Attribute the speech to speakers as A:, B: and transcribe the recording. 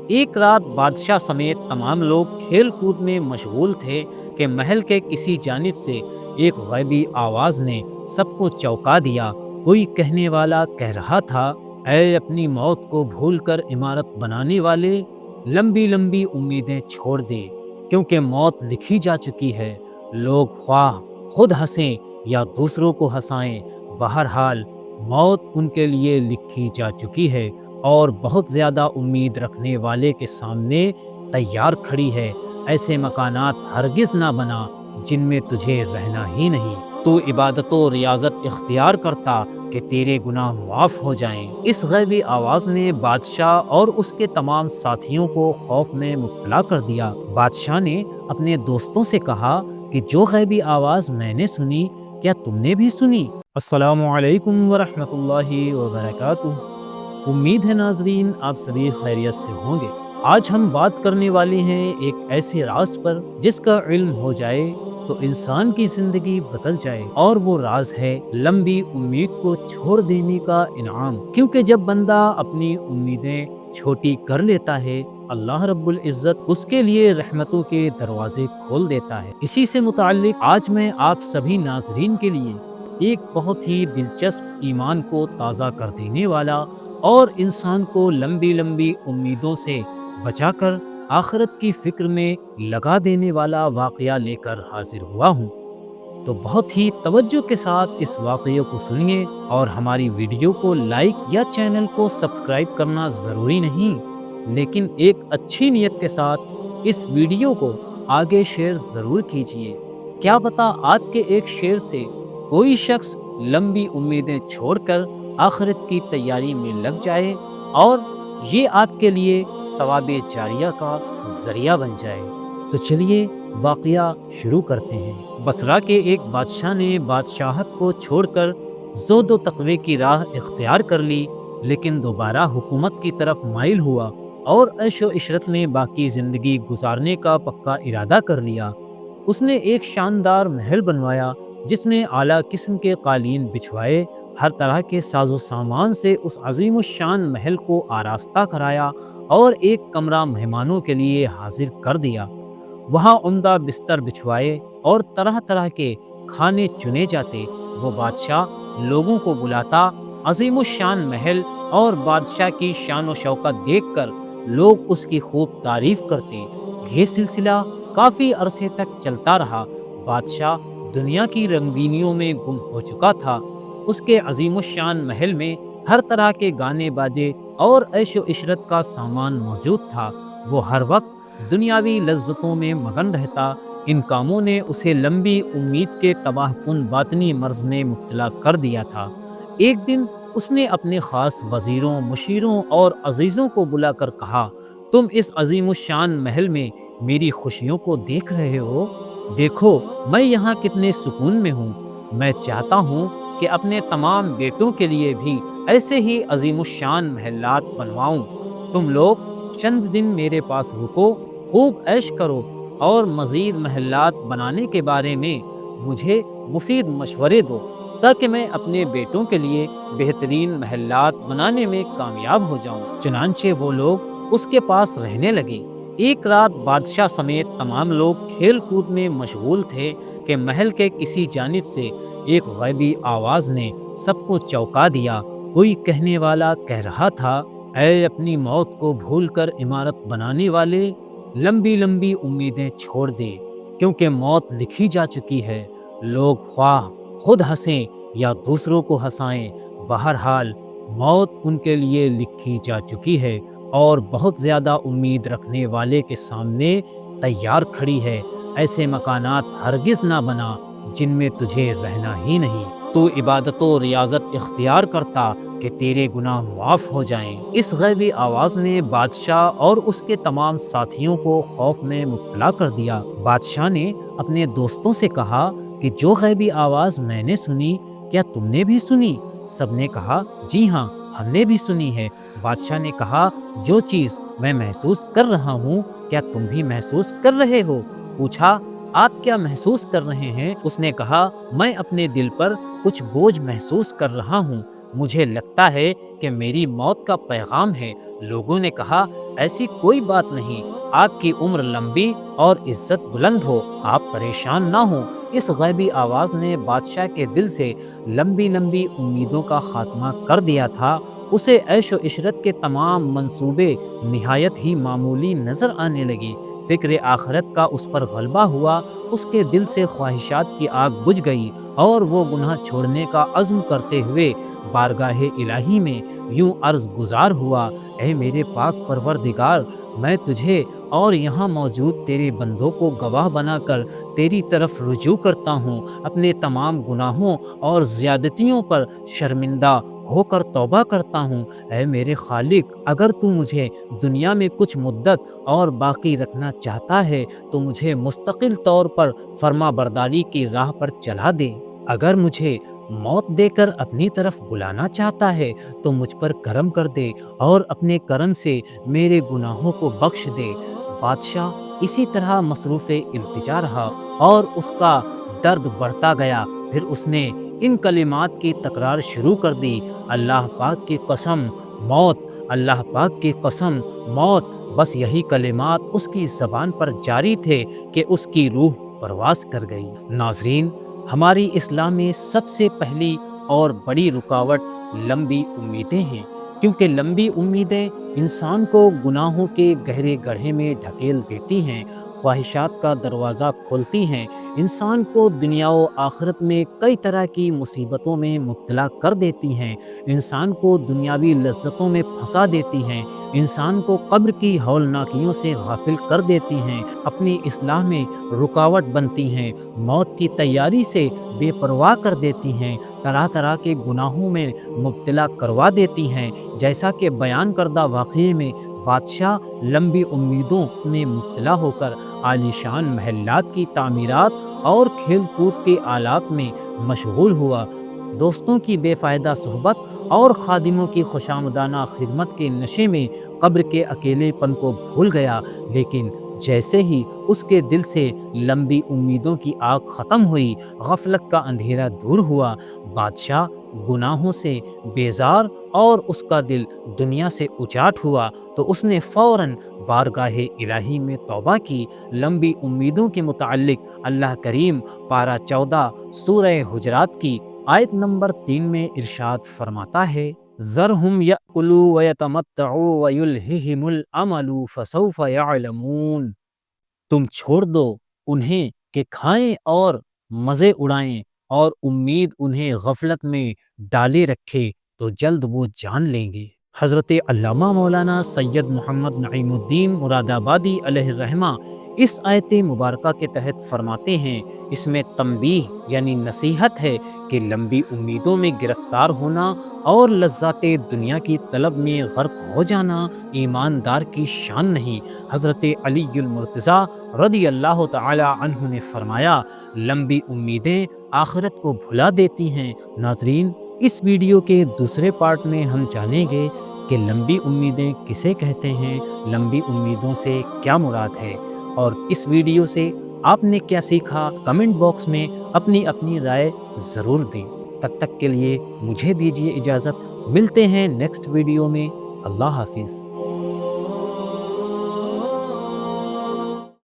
A: ایک رات بادشاہ سمیت تمام لوگ کھیل کود میں مشغول تھے کہ محل کے کسی جانب سے ایک غیبی آواز نے سب کو چونکا دیا۔ کوئی کہنے والا کہہ رہا تھا، اے اپنی موت کو بھول کر عمارت بنانے والے، لمبی لمبی امیدیں چھوڑ دے، کیونکہ موت لکھی جا چکی ہے۔ لوگ خواہ خود ہنسیں یا دوسروں کو ہنسائیں، بہرحال موت ان کے لیے لکھی جا چکی ہے اور بہت زیادہ امید رکھنے والے کے سامنے تیار کھڑی ہے۔ ایسے مکانات ہرگز نہ بنا جن میں تجھے رہنا ہی نہیں۔ تو عبادت و ریاضت اختیار کرتا کہ تیرے گناہ معاف ہو جائیں۔ اس غیبی آواز نے بادشاہ اور اس کے تمام ساتھیوں کو خوف میں مبتلا کر دیا۔ بادشاہ نے اپنے دوستوں سے کہا کہ جو غیبی آواز میں نے سنی، کیا تم نے بھی سنی؟ السلام علیکم ورحمۃ اللہ وبرکاتہ۔ امید ہے ناظرین آپ سبھی خیریت سے ہوں گے۔ آج ہم بات کرنے والے ہیں ایک ایسے راز پر جس کا علم ہو جائے تو انسان کی زندگی بدل جائے، اور وہ راز ہے لمبی امید کو چھوڑ دینے کا انعام۔ کیونکہ جب بندہ اپنی امیدیں چھوٹی کر لیتا ہے، اللہ رب العزت اس کے لیے رحمتوں کے دروازے کھول دیتا ہے۔ اسی سے متعلق آج میں آپ سبھی ناظرین کے لیے ایک بہت ہی دلچسپ، ایمان کو تازہ کر دینے والا اور انسان کو لمبی لمبی امیدوں سے بچا کر آخرت کی فکر میں لگا دینے والا واقعہ لے کر حاضر ہوا ہوں۔ تو بہت ہی توجہ کے ساتھ اس واقعے کو سنیے، اور ہماری ویڈیو کو لائک یا چینل کو سبسکرائب کرنا ضروری نہیں، لیکن ایک اچھی نیت کے ساتھ اس ویڈیو کو آگے شیئر ضرور کیجیے۔ کیا پتہ آپ کے ایک شیئر سے کوئی شخص لمبی امیدیں چھوڑ کر آخرت کی تیاری میں لگ جائے اور یہ آپ کے لیے ثواب جاریہ کا ذریعہ بن جائے۔ تو چلیے واقعہ شروع کرتے ہیں۔ بصرہ کے ایک بادشاہ نے بادشاہت کو چھوڑ کر زہد و تقوی کی راہ اختیار کر لی، لیکن دوبارہ حکومت کی طرف مائل ہوا اور عیش و عشرت میں باقی زندگی گزارنے کا پکا ارادہ کر لیا۔ اس نے ایک شاندار محل بنوایا جس میں اعلیٰ قسم کے قالین بچھوائے، ہر طرح کے ساز و سامان سے اس عظیم الشان محل کو آراستہ کرایا اور ایک کمرہ مہمانوں کے لیے حاضر کر دیا۔ وہاں عمدہ بستر بچھوائے اور طرح طرح کے کھانے چنے جاتے۔ وہ بادشاہ لوگوں کو بلاتا، عظیم الشان محل اور بادشاہ کی شان و شوکت دیکھ کر لوگ اس کی خوب تعریف کرتے۔ یہ سلسلہ کافی عرصے تک چلتا رہا۔ بادشاہ دنیا کی رنگینیوں میں گم ہو چکا تھا۔ اس کے عظیم الشان محل میں ہر طرح کے گانے باجے اور عیش و عشرت کا سامان موجود تھا۔ وہ ہر وقت دنیاوی لذتوں میں مگن رہتا۔ ان کاموں نے اسے لمبی امید کے تباہ کن باطنی مرض میں مبتلا کر دیا تھا۔ ایک دن اس نے اپنے خاص وزیروں، مشیروں اور عزیزوں کو بلا کر کہا، تم اس عظیم الشان محل میں میری خوشیوں کو دیکھ رہے ہو؟ دیکھو میں یہاں کتنے سکون میں ہوں۔ میں چاہتا ہوں کہ اپنے تمام بیٹوں کے لیے بھی ایسے ہی عظیم الشان محلات بنواؤں۔ تم لوگ چند دن میرے پاس رکو، خوب عیش کرو اور مزید محلات بنانے کے بارے میں مجھے مفید مشورے دو، تاکہ میں اپنے بیٹوں کے لیے بہترین محلات بنانے میں کامیاب ہو جاؤں۔ چنانچہ وہ لوگ اس کے پاس رہنے لگے۔ ایک رات بادشاہ سمیت تمام لوگ کھیل کود میں مشغول تھے کہ محل کے کسی جانب سے ایک غیبی آواز نے سب کو چونکا دیا۔ کوئی کہنے والا کہہ رہا تھا، اے اپنی موت کو بھول کر عمارت بنانے والے، لمبی لمبی امیدیں چھوڑ دے، کیونکہ موت لکھی جا چکی ہے۔ لوگ خواہ خود ہنسیں یا دوسروں کو ہنسائیں، بہرحال موت ان کے لیے لکھی جا چکی ہے اور بہت زیادہ امید رکھنے والے کے سامنے تیار کھڑی ہے۔ ایسے مکانات ہرگز نہ بنا جن میں تجھے رہنا ہی نہیں۔ تو عبادت و ریاضت اختیار کرتا کہ تیرے گناہ معاف ہو جائیں۔ اس غیبی آواز نے بادشاہ اور اس کے تمام ساتھیوں کو خوف میں مبتلا کر دیا۔ بادشاہ نے اپنے دوستوں سے کہا کہ جو غیبی آواز میں نے سنی، کیا تم نے بھی سنی؟ سب نے کہا، جی ہاں ہم نے بھی سنی ہے۔ بادشاہ نے کہا، جو چیز میں محسوس کر رہا ہوں کیا تم بھی محسوس کر رہے ہو؟ پوچھا، آپ کیا محسوس کر رہے ہیں؟ اس نے کہا، میں اپنے دل پر کچھ بوجھ محسوس کر رہا ہوں۔ مجھے لگتا ہے کہ میری موت کا پیغام ہے۔ لوگوں نے کہا، ایسی کوئی بات نہیں، آپ کی عمر لمبی اور عزت بلند ہو، آپ پریشان نہ ہوں۔ اس غیبی آواز نے بادشاہ کے دل سے لمبی لمبی امیدوں کا خاتمہ کر دیا تھا۔ اسے عیش و عشرت کے تمام منصوبے نہایت ہی معمولی نظر آنے لگی۔ فکر آخرت کا اس پر غلبہ ہوا، اس کے دل سے خواہشات کی آگ بجھ گئی اور وہ گناہ چھوڑنے کا عزم کرتے ہوئے بارگاہ الہی میں یوں عرض گزار ہوا، اے میرے پاک پروردگار، میں تجھے اور یہاں موجود تیرے بندوں کو گواہ بنا کر تیری طرف رجوع کرتا ہوں۔ اپنے تمام گناہوں اور زیادتیوں پر شرمندہ ہو کر توبہ کرتا ہوں۔ اے میرے خالق، اگر تو مجھے دنیا میں کچھ مدت اور باقی رکھنا چاہتا ہے تو مجھے مستقل طور پر فرما برداری کی راہ پر چلا دے۔ اگر مجھے موت دے کر اپنی طرف بلانا چاہتا ہے تو مجھ پر کرم کر دے اور اپنے کرم سے میرے گناہوں کو بخش دے۔ بادشاہ اسی طرح مصروف التجا رہا اور اس کا درد بڑھتا گیا۔ پھر اس نے ان کلمات کی تکرار شروع کر دی، اللہ پاک کی قسم، موت! اللہ پاک کی قسم، موت! بس یہی کلمات اس کی زبان پر جاری تھے کہ اس کی روح پرواز کر گئی۔ ناظرین، ہماری اسلام میں سب سے پہلی اور بڑی رکاوٹ لمبی امیدیں ہیں، کیونکہ لمبی امیدیں انسان کو گناہوں کے گہرے گڑھے میں ڈھکیل دیتی ہیں، خواہشات کا دروازہ کھولتی ہیں، انسان کو دنیا و آخرت میں کئی طرح کی مصیبتوں میں مبتلا کر دیتی ہیں، انسان کو دنیاوی لذتوں میں پھنسا دیتی ہیں، انسان کو قبر کی ہولناکیوں سے غافل کر دیتی ہیں، اپنی اصلاح میں رکاوٹ بنتی ہیں، موت کی تیاری سے بے پرواہ کر دیتی ہیں، طرح طرح کے گناہوں میں مبتلا کروا دیتی ہیں۔ جیسا کہ بیان کردہ واقعے میں بادشاہ لمبی امیدوں میں مبتلا ہو کر عالیشان محلات کی تعمیرات اور کھیل کود کے آلات میں مشغول ہوا، دوستوں کی بے فائدہ صحبت اور خادموں کی خوشامدانہ خدمت کے نشے میں قبر کے اکیلے پن کو بھول گیا۔ لیکن جیسے ہی اس کے دل سے لمبی امیدوں کی آگ ختم ہوئی، غفلت کا اندھیرا دور ہوا، بادشاہ گناہوں سے بیزار اور اس کا دل دنیا سے اچاٹ ہوا، تو اس نے فوراً بارگاہ الہی میں توبہ کی۔ لمبی امیدوں کے متعلق اللہ کریم پارہ 14 سورہ حجرات کی آیت نمبر 3 میں ارشاد فرماتا ہے، ذرہم یأکلوا ویتمتعوا ویلہہم الامل فسوف یعلمون۔ تم چھوڑ دو انہیں کہ کھائیں اور مزے اڑائیں، اور امید انہیں غفلت میں ڈالے رکھے تو جلد وہ جان لیں گے۔ حضرت علامہ مولانا سید محمد نعیم الدین مراد آبادی علیہ الرحمہ اس آیت مبارکہ کے تحت فرماتے ہیں، اس میں تنبیہ یعنی نصیحت ہے کہ لمبی امیدوں میں گرفتار ہونا اور لذات دنیا کی طلب میں غرق ہو جانا ایماندار کی شان نہیں۔ حضرت علی المرتضیٰ رضی اللہ تعالی عنہ نے فرمایا، لمبی امیدیں آخرت کو بھلا دیتی ہیں۔ ناظرین، اس ویڈیو کے دوسرے پارٹ میں ہم جانیں گے کہ لمبی امیدیں کسے کہتے ہیں، لمبی امیدوں سے کیا مراد ہے، اور اس ویڈیو سے آپ نے کیا سیکھا، کمنٹ باکس میں اپنی اپنی رائے ضرور دیں۔ تب تک کے لیے مجھے دیجیے اجازت، ملتے ہیں نیکسٹ ویڈیو میں۔ اللہ حافظ۔